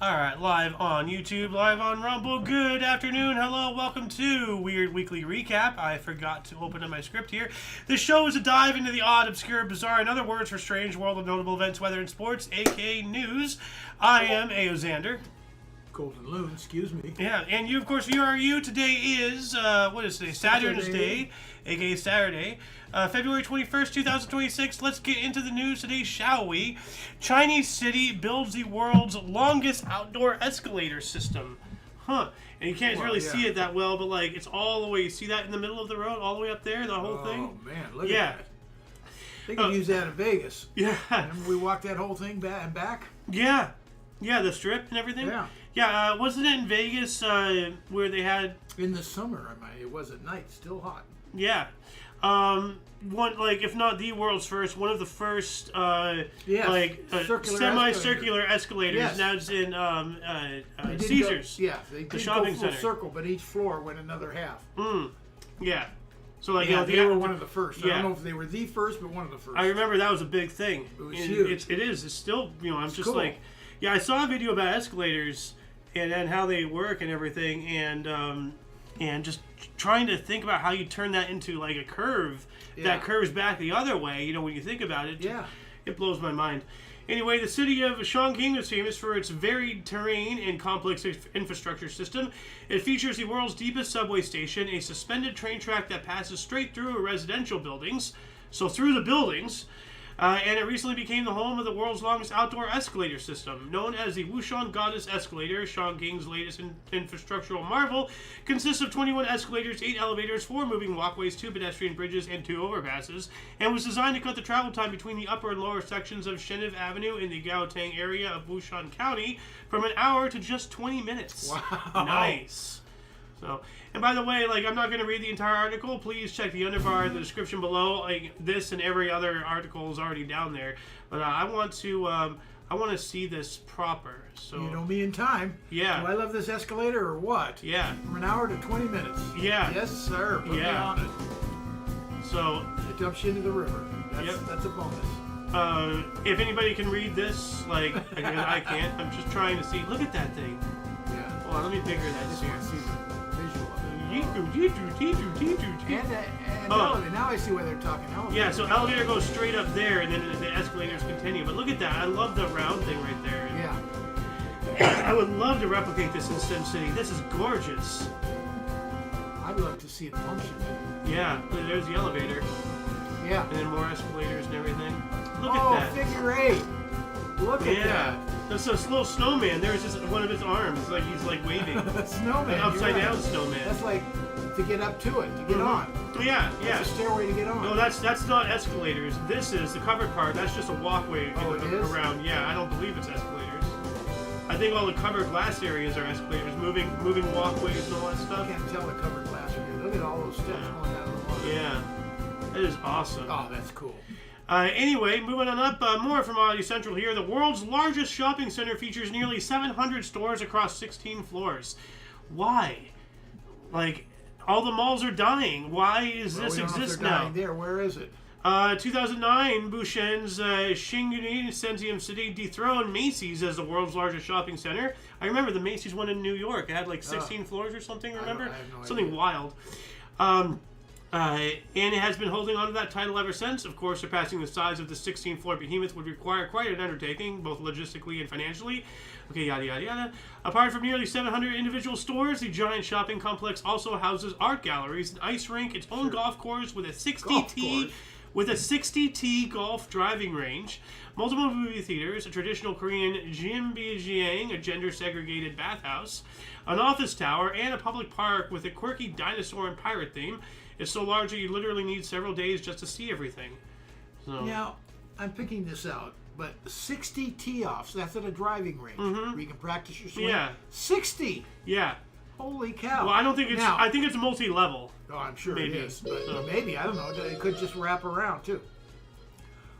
Alright, live on YouTube, live on Rumble. Good afternoon, hello, welcome to Weird Weekly Recap. I forgot to open up my script here. This show is a dive into the odd, obscure, bizarre, and other words for strange world of notable events, weather, and sports, aka news. I am Xander. Golden Loon, excuse me. Yeah, and you, of course, you are you. Today is, what is today? Saturn's Day, aka Saturday. February 21st, 2026. Let's get into the news today, shall we? Chinese city builds the world's longest outdoor escalator system. Huh. And you can't really see it that well, but, like, it's all the way. You see that in the middle of the road, all the way up there, the whole thing? Oh, man, look at that. They could use that in Vegas. Yeah. Remember we walked that whole thing back? Yeah. Yeah, the strip and everything? Yeah. Yeah, wasn't it in Vegas where they had... In the summer, it was at night, still hot. Yeah. One, like, if not the world's first, one of the first, semi-circular escalators. Yes. Now it's in Caesars. They did the shopping go full center. circle, but each floor went another half. Yeah. So, like, they were one of the first. Yeah. I don't know if they were the first, but one of the first. I remember that was a big thing. It was huge. It is. It's still, I'm just cool. like... Yeah, I saw a video about escalators and how they work and everything, and just trying to think about how you turn that into like a curve that curves back the other way. When you think about it, it blows my mind. Anyway, the city of Chongqing is famous for its varied terrain and complex infrastructure system. It features the world's deepest subway station, a suspended train track that passes straight through residential buildings, so through the buildings. And it recently became the home of the world's longest outdoor escalator system. Known as the Wushan Goddess Escalator, Chongqing's latest infrastructural marvel consists of 21 escalators, 8 elevators, 4 moving walkways, 2 pedestrian bridges, and 2 overpasses, and was designed to cut the travel time between the upper and lower sections of Sheniv Avenue in the Gaotang area of Wushan County from an hour to just 20 minutes. Wow. Nice. So, and by the way, like, I'm not going to read the entire article. Please check the underbar in the description below. Like, this and every other article is already down there. But I want to see this proper. So You know me in time. Yeah. Do I love this escalator or what? Yeah. From an hour to 20 minutes. Yeah. Yes, sir. Put me on it. So It dumps you into the river. That's a bonus. If anybody can read this, like, I can't. I'm just trying to see. Look at that thing. Yeah. Hold on, let me bigger I that just here. want to see the visual of it. And elevator. Now I see why they're talking elevator. Yeah, so elevator goes straight up there, and then the escalators continue. But look at that. I love the round thing right there. Yeah. I would love to replicate this in Sim City. This is gorgeous. I'd love to see it function. Yeah, there's the elevator. Yeah. And then more escalators and everything. Look at that. Figure 8. Look at that. That's a little snowman. There's just one of his arms. Like he's like waving. Snowman. An upside down snowman. That's like to get up to it, to get on. Yeah. It's a stairway to get on. No, that's not escalators. This is the covered part. That's just a walkway around. Yeah, I don't believe it's escalators. I think all the covered glass areas are escalators, moving walkways and all that stuff. I can't tell the covered glass are here. Look at all those steps going down the water. Yeah, that is awesome. Oh, that's cool. Anyway, moving on up, more from Oddity Central here. The world's largest shopping center features nearly 700 stores across 16 floors. Why? Like, all the malls are dying. Why does this exist now? Dying there. Where is it? 2009, Bushen's Xingyun Sensium City dethroned Macy's as the world's largest shopping center. I remember the Macy's one in New York. It had like 16 floors or something, remember? I have no Something idea. wild. And it has been holding on to that title ever since. Of course, surpassing the size of the 16-floor behemoth would require quite an undertaking, both logistically and financially. Okay, yada, yada, yada. Apart from nearly 700 individual stores, the giant shopping complex also houses art galleries, an ice rink, its own golf course with a 60-tee golf driving range, multiple movie theaters, a traditional Korean jjimbyjang, a gender-segregated bathhouse, an office tower, and a public park with a quirky dinosaur and pirate theme. It's so large that you literally need several days just to see everything. So. Now, I'm picking this out, but 60 tee-offs, that's at a driving range where you can practice your swing. Yeah. 60! Yeah. Holy cow. Well, I don't think it's... I think it's multi-level. Oh, I'm sure maybe. it is. But maybe, I don't know. It could just wrap around, too.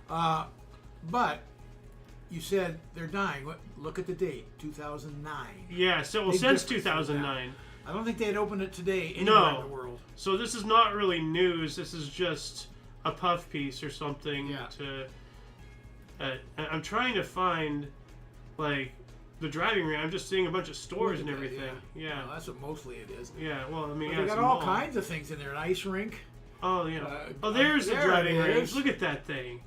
But you said they're dying. Look at the date, 2009. Yeah, so since 2009. I don't think they'd open it today anywhere in the world. So this is not really news. This is just a puff piece or something. Yeah. I'm trying to find, like, the driving range. I'm just seeing a bunch of stores and everything. Yeah. Well, that's what mostly it is. Yeah. Well, I mean, they got all kinds of things in there. An ice rink. Oh yeah. There's the driving range. Look at that thing.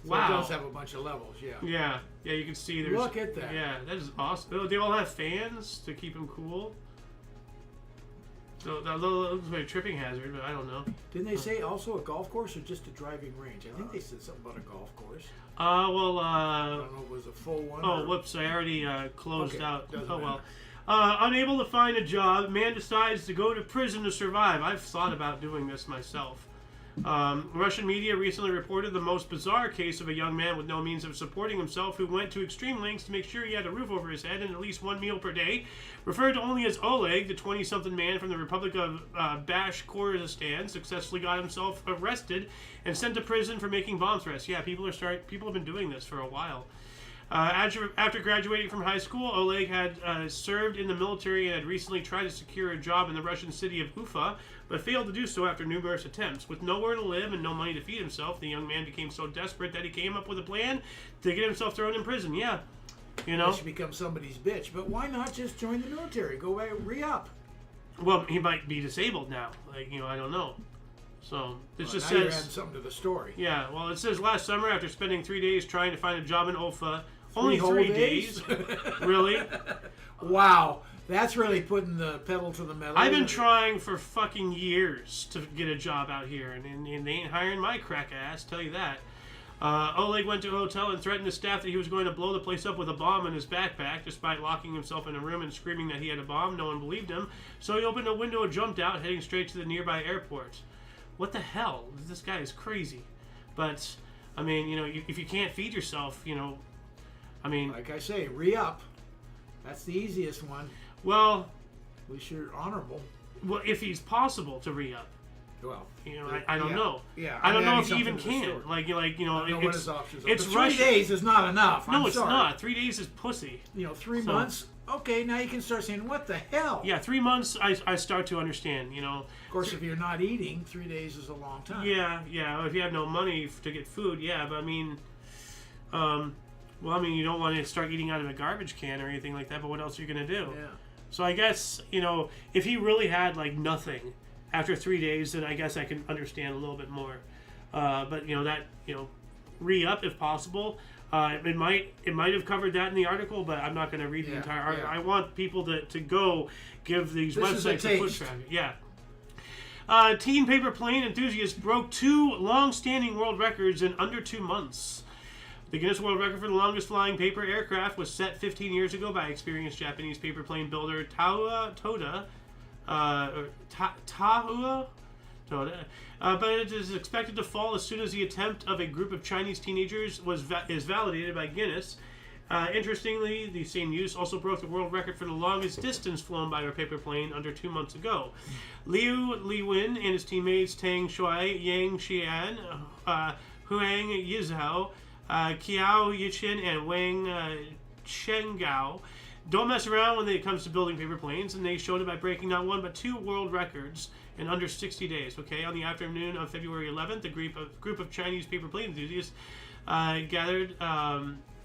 So wow. It does have a bunch of levels. Yeah. Yeah. Yeah. You can see there's. Look at that. Yeah, that is awesome. Oh, they all have fans to keep them cool. So that looks like a tripping hazard, but I don't know. Didn't they say also a golf course or just a driving range? I think they said something about a golf course. I don't know if it was a full one. Oh, whoops! I already closed out. Doesn't Oh matter. well. Unable to find a job, man decides to go to prison to survive. I've thought about doing this myself. Russian media recently reported the most bizarre case of a young man with no means of supporting himself who went to extreme lengths to make sure he had a roof over his head and at least one meal per day. Referred to only as Oleg, the 20-something man from the Republic of Bashkortostan successfully got himself arrested and sent to prison for making bomb threats. Yeah, people have been doing this for a while. After graduating from high school, Oleg had served in the military and had recently tried to secure a job in the Russian city of Ufa, but failed to do so after numerous attempts. With nowhere to live and no money to feed himself, the young man became so desperate that he came up with a plan to get himself thrown in prison. Yeah, you know. He should become somebody's bitch, but why not just join the military? Go back, re-up. Well, he might be disabled now. I don't know. So it just now says. You're adding something to the story. Yeah, well, it says last summer after spending 3 days trying to find a job in Ufa. Only 3 days? Really? Wow. That's really putting the pedal to the metal. I've been trying for fucking years to get a job out here, and they ain't hiring my crack ass, tell you that. Oleg went to a hotel and threatened the staff that he was going to blow the place up with a bomb in his backpack, despite locking himself in a room and screaming that he had a bomb. No one believed him, so he opened a window and jumped out, heading straight to the nearby airport. What the hell? This guy is crazy. But, I mean, if you can't feed yourself, like I say, re-up. That's the easiest one. Well, at least you're honorable. Well, if he's possible to re-up. Well, I don't know. Yeah, I don't know if he even can. What his options are. It's 3 days is not enough. No, it's not. 3 days is pussy. 3 months. Okay, now you can start saying, "What the hell?" Yeah, 3 months. I start to understand. Of course, if you're not eating, 3 days is a long time. Yeah. If you have no money to get food, yeah. But you don't want to start eating out of a garbage can or anything like that. But what else are you gonna do? Yeah. So I guess if he really had nothing after 3 days, then I guess I can understand a little bit more. But re-up if possible. It might have covered that in the article, but I'm not going to read the entire article. I want people to go give these websites a push traffic. Yeah. Teen paper plane enthusiast broke 2 long-standing world records in under 2 months. The Guinness World Record for the longest flying paper aircraft was set 15 years ago by experienced Japanese paper plane builder Tahua. But it is expected to fall as soon as the attempt of a group of Chinese teenagers is validated by Guinness. Interestingly, the same use also broke the world record for the longest distance flown by a paper plane under 2 months ago. Liu Liwen and his teammates Tang Shui, Yang Xian, Huang Yizhao, Qiao Yichin, and Wang Chenggao don't mess around when it comes to building paper planes, and they showed it by breaking not 1 but 2 world records in under 60 days. Okay, on the afternoon of February 11th, a group of Chinese paper plane enthusiasts gathered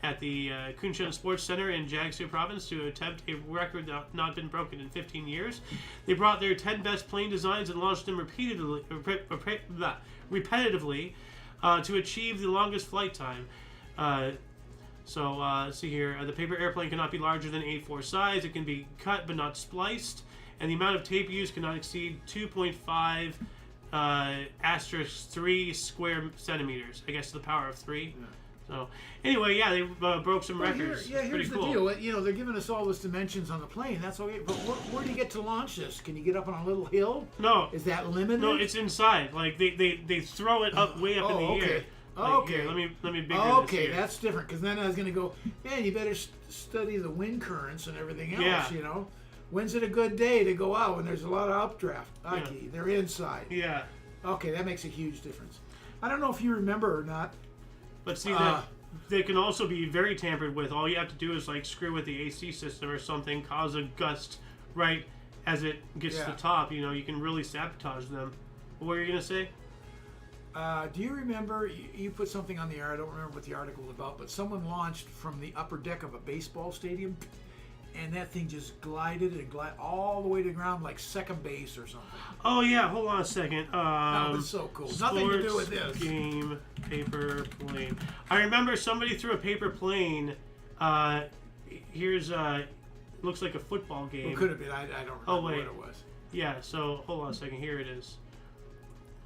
at the Kunshan Sports Center in Jiangsu Province to attempt a record that had not been broken in 15 years. They brought their 10 best plane designs and launched them repetitively to achieve the longest flight time. Let's see here. The paper airplane cannot be larger than A4 size. It can be cut but not spliced. And the amount of tape used cannot exceed 2.5 *3 square centimeters. I guess to the power of 3. Yeah. So, anyway, they broke some records. Here's the deal. They're giving us all those dimensions on the plane. That's okay. But where do you get to launch this? Can you get up on a little hill? No. Is that limited? No, it's inside. They throw it up way up in the air. Okay. Here, let me bigger this here. That's different. Because then I was going to go, man, you better study the wind currents and everything else, When's it a good day to go out when there's a lot of updraft? Okay, they're inside. Yeah. Okay, that makes a huge difference. I don't know if you remember or not. But see, they can also be very tampered with. All you have to do is screw with the AC system or something, cause a gust right as it gets to the top. You can really sabotage them. What were you going to say? Do you remember, you put something on the air, I don't remember what the article was about, but someone launched from the upper deck of a baseball stadium and that thing just glided all the way to the ground like second base or something. Oh yeah, hold on a second. That was so cool. Nothing to do with this. Game, paper plane. I remember somebody threw a paper plane. Here's looks like a football game. It could have been. I don't remember what it was. Yeah. So hold on a second. Here it is.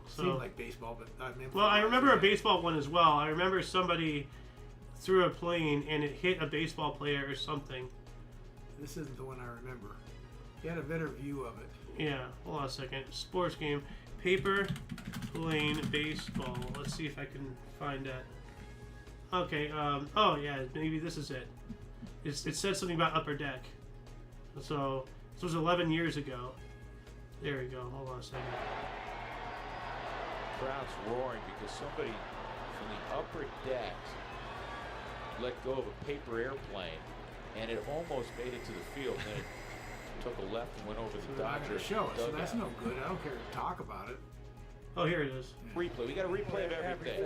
So, seemed like baseball, but I mean. Well, I remember a baseball one as well. I remember somebody threw a plane and it hit a baseball player or something. This isn't the one I remember. You had a better view of it. Yeah, hold on a second. Sports game. Paper, plane, baseball. Let's see if I can find that. Okay, oh yeah, maybe this is it. It said something about Upper Deck. So, this was 11 years ago. There we go. Hold on a second. Crowd's roaring because somebody from the upper deck let go of a paper airplane, and it almost made it to the field. Then it took a left and went over the Dodger show it, so dugout. that's no good. I don't care to talk about it. Oh, here it is. Replay. We got a replay of everything.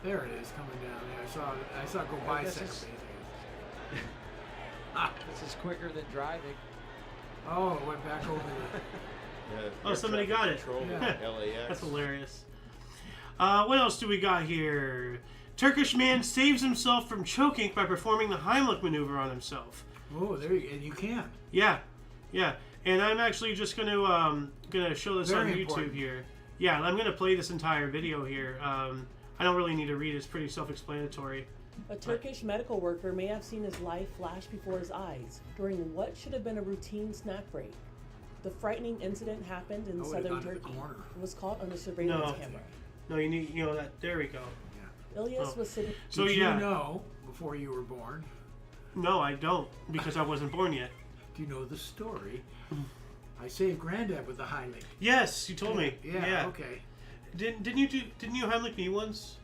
There it is coming down. Yeah, I saw it go by second base. This is quicker than driving. Oh, it went back over the. Yeah, Oh, somebody got it. Yeah. LAX. That's hilarious. What else do we got here? Turkish man saves himself from choking by performing the Heimlich maneuver on himself. Oh, there you and you can. Yeah, yeah. And I'm actually just gonna show this Very on YouTube important. here. Yeah, I'm gonna play this entire video here. I don't really need to read it. It's pretty self-explanatory. A Turkish medical worker may have seen his life flash before his eyes during what should have been a routine snack break. The frightening incident happened in southern Turkey. It was caught on a surveillance camera. No, you need, that. There we go. Yeah. Ilyas was sitting. So Did yeah. you know before you were born? No, I don't, because I wasn't born yet. Do you know the story? I saved Granddad with the Heimlich. Yes, you told me. Yeah. Okay. Didn't you Heimlich me once,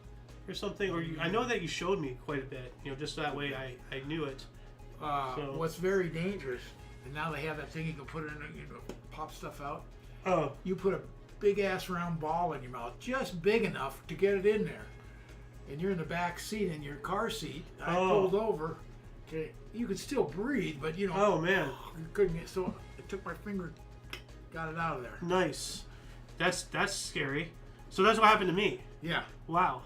or something? Or I know that you showed me quite a bit. Just that way I knew it. What's very dangerous, and now they have that thing you can put it in, pop stuff out. Oh. You put a big ass round ball in your mouth, just big enough to get it in there, and you're in the back seat in your car seat. I pulled over. Okay, you could still breathe, but Oh man. you couldn't get. So I took my finger, got it out of there. Nice. That's scary. So that's what happened to me. Yeah. Wow.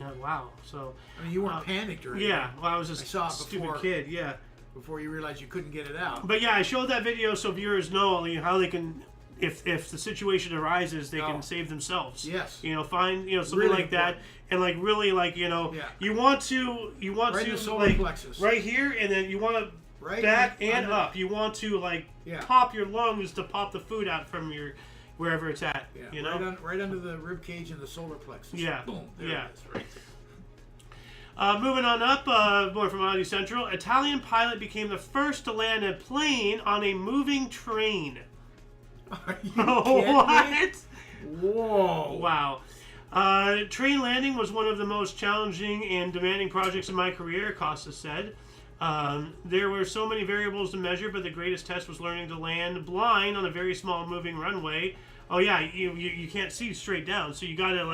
Yeah, wow. So. I mean, you weren't panicked or anything. Yeah. Well, I was just I saw it a stupid before. kid. Yeah. Before you realized you couldn't get it out. But yeah, I showed that video so viewers know how they can, if the situation arises, they can save themselves. Yes. Find something Really like that, and really you want to Right in the solar plexus. right here, and then you want to Right back in- and under- up. You want to Yeah. pop your lungs to pop the food out from your wherever it's at. Yeah. Right under the rib cage and the solar plexus. Yeah. Boom. There Yeah. it is. Right. Moving on up, more from Audi Central. Italian pilot became the first to land a plane on a moving train. Are you kidding What? me? Whoa. Wow. Train landing was one of the most challenging and demanding projects in my career, Costa said. There were so many variables to measure, but the greatest test was learning to land blind on a very small moving runway. Oh yeah, you can't see straight down, so you gotta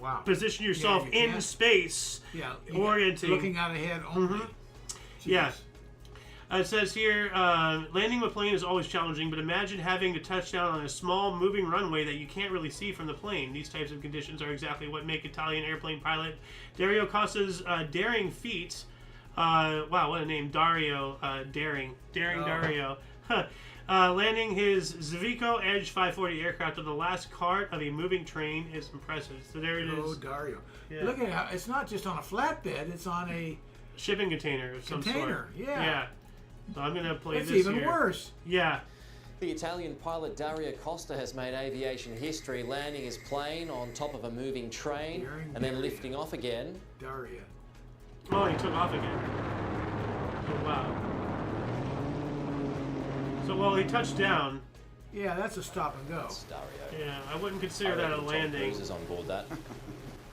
Wow. position yourself you in can't. space, Yeah. orienting. Looking out ahead only. Yeah. Jeez. It says here, landing a plane is always challenging, but imagine having to touch down on a small moving runway that you can't really see from the plane. These types of conditions are exactly what make Italian airplane pilot Dario Costa's daring feat. Wow, what a name, Dario. Daring Dario. Landing his Zvico Edge 540 aircraft on the last cart of a moving train is impressive. So there it is. Oh, Dario. Yeah. Look at how it's not just on a flatbed, it's on a Shipping container of some container. sort. Yeah. Yeah. So I'm going to play That's this even here. worse. Yeah. The Italian pilot Dario Costa has made aviation history, landing his plane on top of a moving train and then lifting off again. Dario. Oh, he took off again. Oh, wow. So, well, he touched down. Yeah, that's a stop and go. That's Dario. Yeah, I wouldn't consider that a Tom landing. Cruise is on board that.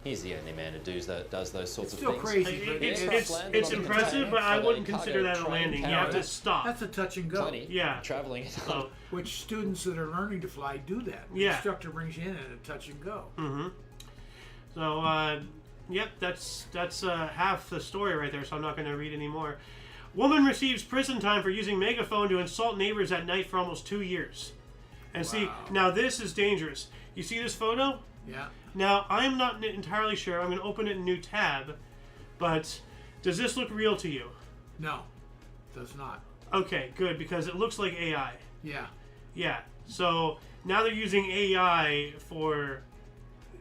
He's the only man who does those sorts It's of still things. crazy, but It's impressive, but I wouldn't consider that a landing. You have to stop. That's a touch and go. Plenty. Yeah. Traveling it So, on. Which students that are learning to fly do that. The Yeah. instructor brings you in and a touch and go. So, yep, that's half the story right there. So I'm not going to read any more. Woman receives prison time for using megaphone to insult neighbors at night for almost 2 years. And see, now this is dangerous. You see this photo? Yeah. Now, I'm not entirely sure. I'm going to open it in a new tab. But does this look real to you? No, does not. Okay, good, because it looks like AI. Yeah. Yeah. So now they're using AI for,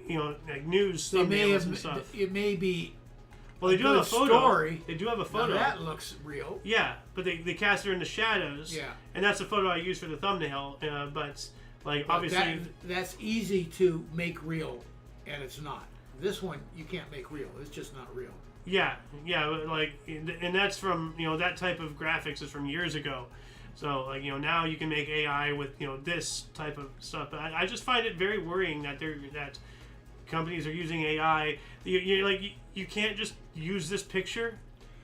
like news thumbnails and stuff. It may be. Well, they do have a photo. Story. They do have a photo. Now that looks real. Yeah, but they cast her in the shadows. Yeah. And that's the photo I used for the thumbnail. But obviously, that's easy to make real, and it's not. This one you can't make real. It's just not real. Yeah, and that's from that type of graphics is from years ago. So now you can make AI with this type of stuff. But I just find it very worrying that that companies are using AI. You can't just use this picture.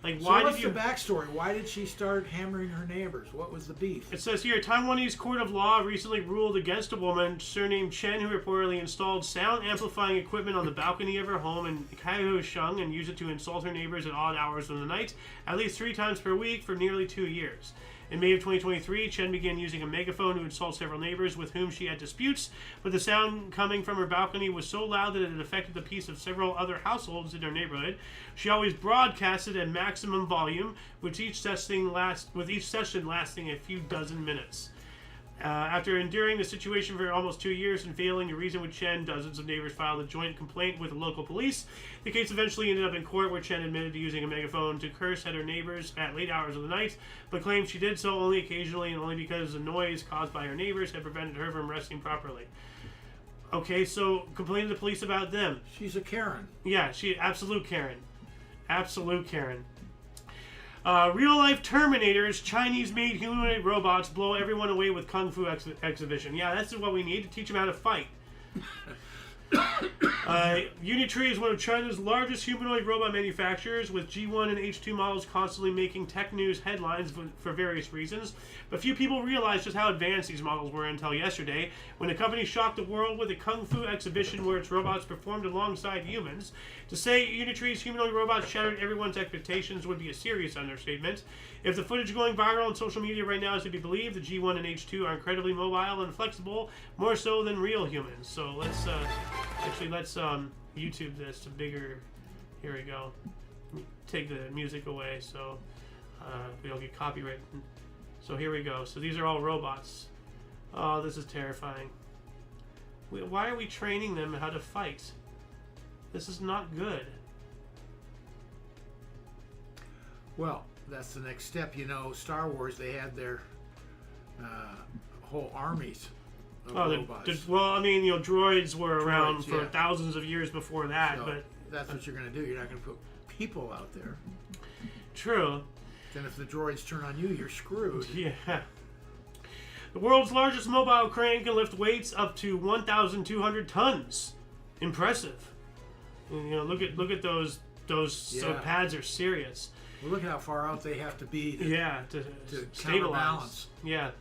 Like, so why what's did you? The backstory? Why did she start hammering her neighbors? What was the beef? It says here, Taiwanese court of law recently ruled against a woman surnamed Chen who reportedly installed sound amplifying equipment on the balcony of her home in Kaohsiung and used it to insult her neighbors at odd hours of the night, at least 3 times per week for nearly 2 years. In May of 2023, Chen began using a megaphone to insult several neighbors with whom she had disputes, but the sound coming from her balcony was so loud that it affected the peace of several other households in her neighborhood. She always broadcasted at maximum volume, with each session lasting a few dozen minutes. After enduring the situation for almost 2 years and failing to reason with Chen, dozens of neighbors filed a joint complaint with the local police. The case eventually ended up in court, where Chen admitted to using a megaphone to curse at her neighbors at late hours of the night, but claimed she did so only occasionally and only because the noise caused by her neighbors had prevented her from resting properly. Okay, so complain to the police about them. She's a Karen. Yeah, absolute Karen. Absolute Karen. Real-life Terminators, Chinese-made humanoid robots blow everyone away with Kung Fu exhibition. Yeah, that's what we need to teach them how to fight. Unitree is one of China's largest humanoid robot manufacturers, with G1 and H2 models constantly making tech news headlines for various reasons. But few people realized just how advanced these models were until yesterday, when the company shocked the world with a Kung Fu exhibition where its robots performed alongside humans. To say Unitree's humanoid robots shattered everyone's expectations would be a serious understatement. If the footage going viral on social media right now is to be believed, the G1 and H2 are incredibly mobile and flexible, more so than real humans. So let's YouTube this to bigger. Here we go. Take the music away so we don't get copyrighted. So here we go. So these are all robots. Oh, this is terrifying. Why are we training them how to fight? This is not good. Well, that's the next step. Star Wars, they had their whole armies of robots. Droids were around for thousands of years before that. So but that's what you're going to do. You're not going to put people out there. True. Then if the droids turn on you, you're screwed. Yeah. The world's largest mobile crane can lift weights up to 1,200 tons. Impressive. And, look at those. So pads are serious. Well, look how far out they have to be to stabilize. Yeah.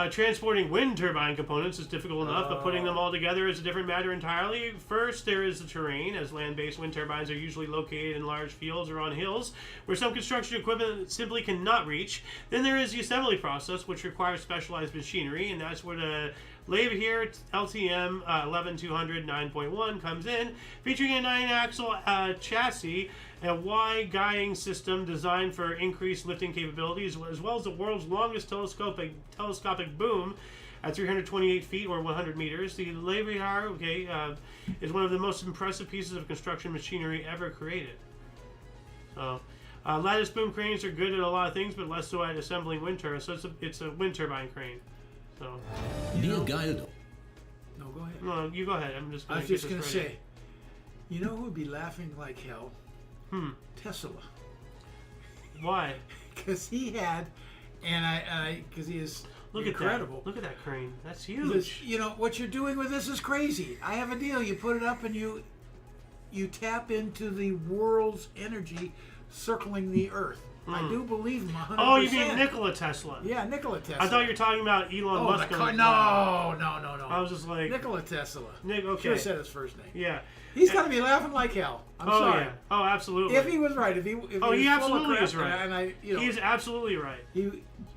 Transporting wind turbine components is difficult enough, but putting them all together is a different matter entirely. First, there is the terrain, as land-based wind turbines are usually located in large fields or on hills, where some construction equipment simply cannot reach. Then there is the assembly process, which requires specialized machinery, and that's where the Leverhulme LTM 11200 9.1 comes in, featuring a 9-axle chassis, a Y guiding system designed for increased lifting capabilities, as well as the world's longest telescopic boom at 328 feet or 100 meters. The Leverhulme is one of the most impressive pieces of construction machinery ever created. So, lattice boom cranes are good at a lot of things, but less so at assembling wind turbines. So it's a wind turbine crane. So. No, go ahead. No, you go ahead. I was just going to say, who would be laughing like hell? Tesla. Why? Because he had, because he is incredible. Look at that crane. That's huge. What you're doing with this is crazy. I have a deal. You put it up and you tap into the world's energy circling the Earth. I do believe him 100%. Oh, you mean Nikola Tesla? Yeah, Nikola Tesla. I thought you were talking about Elon Musk. No. I was just like... Nikola Tesla. Okay. Should have said his first name. Yeah. He's got to be laughing like hell. I'm sorry. Yeah. Oh, absolutely. If he was right. If he absolutely is right. And he's absolutely right.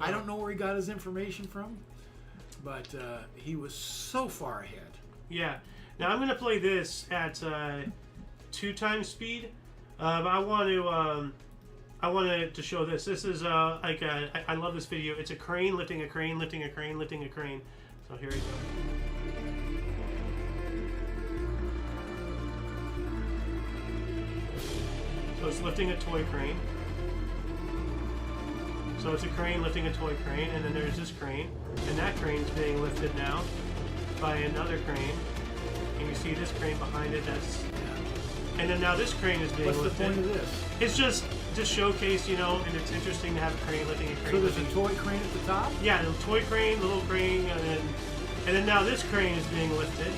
I don't know where he got his information from, but he was so far ahead. Yeah. Now I'm going to play this at 2 times speed, but I wanted to show this. This is I love this video. It's a crane lifting a crane, lifting a crane, lifting a crane. So here we go. So it's lifting a toy crane. So it's a crane lifting a toy crane, and then there's this crane, and that crane's being lifted now by another crane. And you see this crane behind it. And then now this crane is being lifted. What's the point of this? It's just showcase, and it's interesting to have a crane lifting a crane. So there's a toy crane at the top? Yeah, the toy crane, little crane, and then now this crane is being lifted.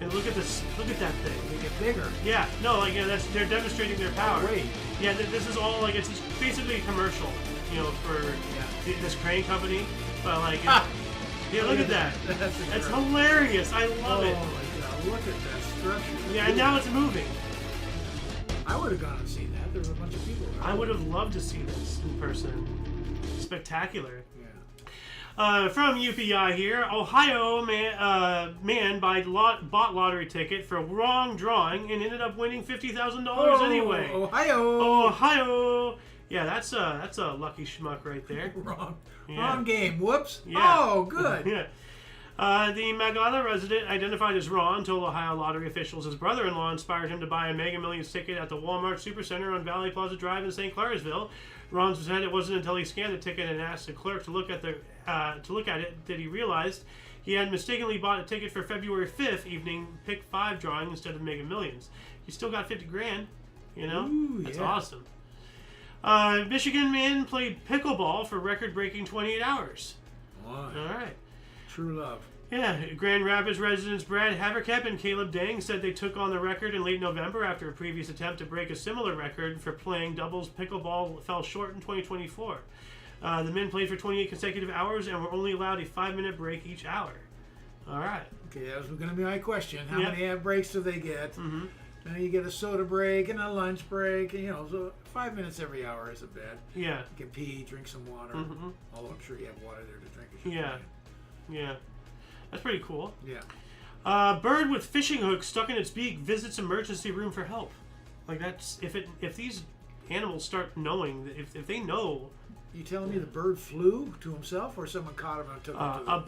And look at this! Look at that thing. They get bigger. Yeah, no, they're demonstrating their power. Wait. Yeah, this is all it's basically a commercial, for this crane company. But yeah, look at that. That's hilarious. I love it. Oh my God! Look at that structure. Yeah, and now it's moving. I would have gone and seen that. There was a bunch of people around. I would have loved to see this in person. Spectacular. From UPI here, Ohio man bought lottery ticket for wrong drawing and ended up winning $50,000 anyway. Ohio. Yeah, that's a lucky schmuck right there. Wrong game. Whoops. Yeah. Oh, good. Yeah. The Magala resident, identified as Ron, told Ohio lottery officials his brother-in-law inspired him to buy a Mega Millions ticket at the Walmart Supercenter on Valley Plaza Drive in St. Clairsville. Ron said it wasn't until he scanned the ticket and asked the clerk to look at it that he realized he had mistakenly bought a ticket for February 5th evening Pick 5 drawing instead of Mega Millions. He still got $50,000. Ooh, that's yeah. awesome. Michigan man played pickleball for record-breaking 28 hours. All right. True love. Yeah, Grand Rapids residents Brad Haverkep and Caleb Dang said they took on the record in late November after a previous attempt to break a similar record for playing doubles pickleball fell short in 2024. The men played for 28 consecutive hours and were only allowed a 5-minute break each hour. All right. Okay, that was going to be my question. How many breaks do they get? Mm-hmm. Now you get a soda break and a lunch break, and so 5 minutes every hour isn't bad. Yeah. You can pee, drink some water. Mm-hmm. Although I'm sure you have water there to drink. Yeah. That's pretty cool. Yeah. Bird with fishing hook stuck in its beak visits emergency room for help. That's if these animals start knowing, if they know. You telling me the bird flew to himself, or someone caught him and took him to the... A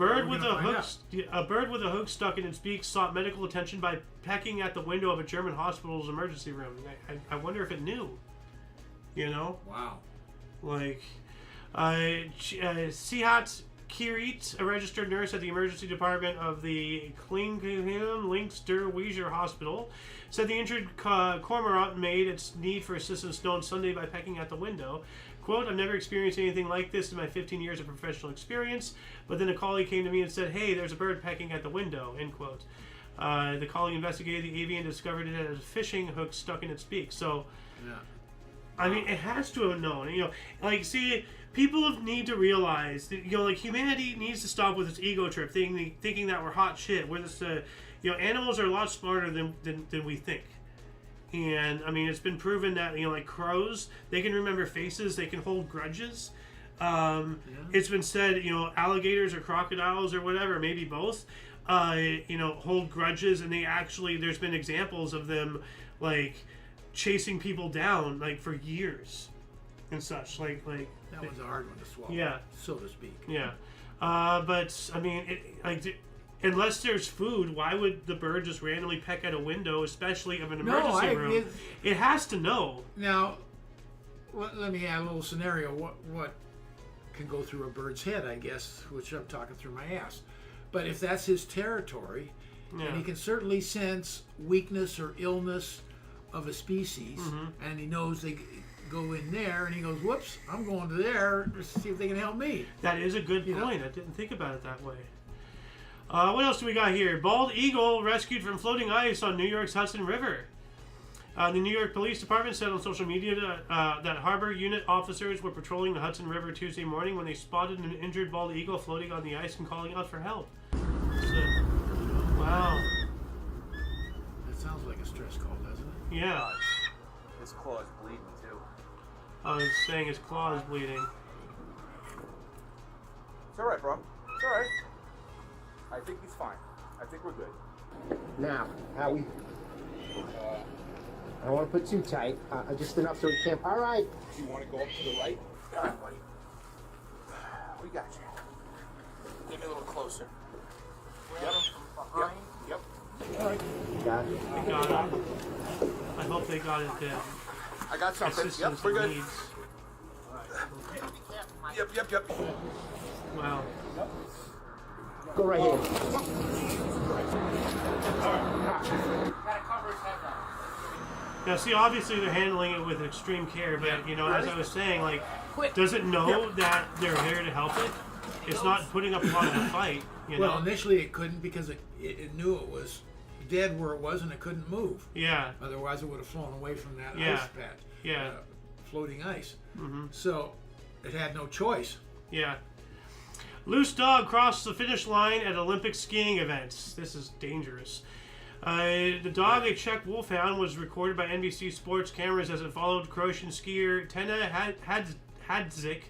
bird with a hook stuck in its beak sought medical attention by pecking at the window of a German hospital's emergency room. I wonder if it knew. Wow. Sihat Kirit, a registered nurse at the emergency department of the Klinkhuem-Linkster-Weser Hospital, said the injured cormorant made its need for assistance known Sunday by pecking at the window. Quote, I've never experienced anything like this in my 15 years of professional experience, but then a colleague came to me and said, hey, there's a bird pecking at the window, end quote. The colleague investigated the avian and discovered it had a fishing hook stuck in its beak. So, I mean, it has to have known. See... People need to realize that humanity needs to stop with its ego trip, thinking that we're hot shit. We're just, animals are a lot smarter than we think. And I mean, it's been proven that like crows, they can remember faces, they can hold grudges. It's been said, alligators or crocodiles or whatever, maybe both, hold grudges, and there's been examples of them chasing people down for years and such. That was a hard one to swallow. Yeah. So to speak. Yeah. But, I mean, unless there's food, why would the bird just randomly peck at a window, especially of an emergency room? It has to know. Now, let me add a little scenario. What can go through a bird's head, I guess, which I'm talking through my ass. But if that's his territory, and he can certainly sense weakness or illness of a species, and he knows they... go in there, and he goes, whoops, I'm going to there to see if they can help me. That is a good point. I didn't think about it that way. What else do we got here? Bald eagle rescued from floating ice on New York's Hudson River. The New York Police Department said on social media that harbor unit officers were patrolling the Hudson River Tuesday morning when they spotted an injured bald eagle floating on the ice and calling out for help. So, wow. That sounds like a stress call, doesn't it? Yeah. His claw's bleeding too. I was saying his claw is bleeding. It's all right, bro. It's all right. I think he's fine. I think we're good. Now, Howie. I don't want to put too tight. Just enough so he can't. All right. Do you want to go up to the right? All right, buddy. We got you. Get me a little closer. Yep. Behind. Yep. All right. Got it. They got it. I hope they got it then. I got something. Assistance Yep, we're good. needs. Yep. Wow. Go right here. Gotta cover his head now. Now, see, obviously they're handling it with extreme care, but, you know, as I was saying, like, does it know that they're here to help it? It's not putting up a lot of a fight, you know? Well, initially it couldn't because it knew it was dead where it was and it couldn't move. Yeah. Otherwise it would have flown away from that ice patch. Yeah. Floating ice. So it had no choice. Yeah. Loose dog crossed the finish line at Olympic skiing events. This is dangerous. The dog, a Czech wolfhound, was recorded by NBC Sports cameras as it followed Croatian skier Tena Hadzik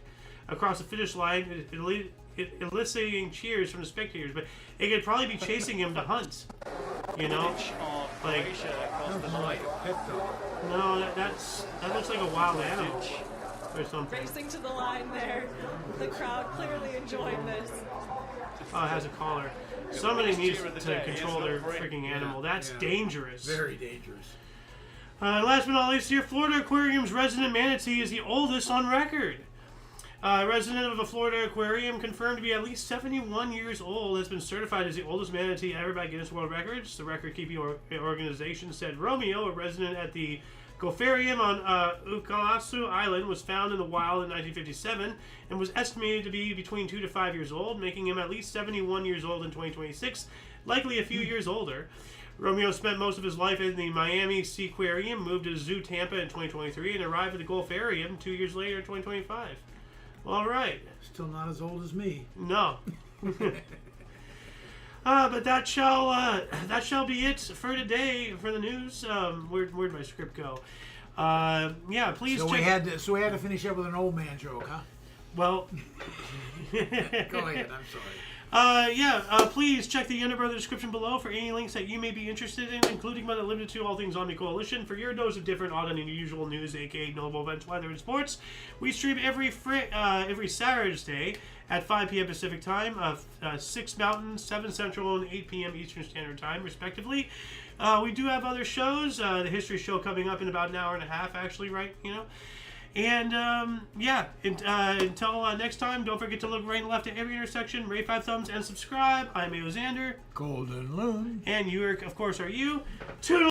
across the finish line, eliciting cheers from the spectators. But it could probably be chasing him to hunt. You know, like Like a pet dog. no, that looks like a wild animal or something. Racing to the line there. The crowd clearly enjoying this. Oh, it has a collar. Somebody needs to control their freaking animal. That's dangerous. Very dangerous. Last but not least here, Florida Aquarium's resident manatee is the oldest on record. A resident of a Florida aquarium confirmed to be at least 71 years old has been certified as the oldest manatee ever by Guinness World Records. The record-keeping organization said Romeo, a resident at the Golfarium on Ukalasu Island, was found in the wild in 1957 and was estimated to be between 2 to 5 years old, making him at least 71 years old in 2026, likely a few years older. Romeo spent most of his life in the Miami Seaquarium, moved to Zoo Tampa in 2023, and arrived at the Golfarium 2 years later in 2025. Well, all right. Still not as old as me. No. But that shall be it for today for the news. Where'd my script go? Yeah, please. So check we had to finish up with an old man joke, huh? Well. Go ahead. I'm sorry. Please check the underbar description below for any links that you may be interested in, including but not limited to all things Omni Coalition. For your dose of different, odd, and unusual news, aka notable events, weather, and sports, we stream every Saturday at 5 p.m. Pacific Time, 6 Mountain, 7 Central, and 8 p.m. Eastern Standard Time, respectively. We do have other shows. The History Show coming up in about an hour and a half, actually, right? You know. And, until next time, don't forget to look right and left at every intersection, rate 5 thumbs, and subscribe. I'm Xander. Golden Loon. And you, of course, are you. Toodle!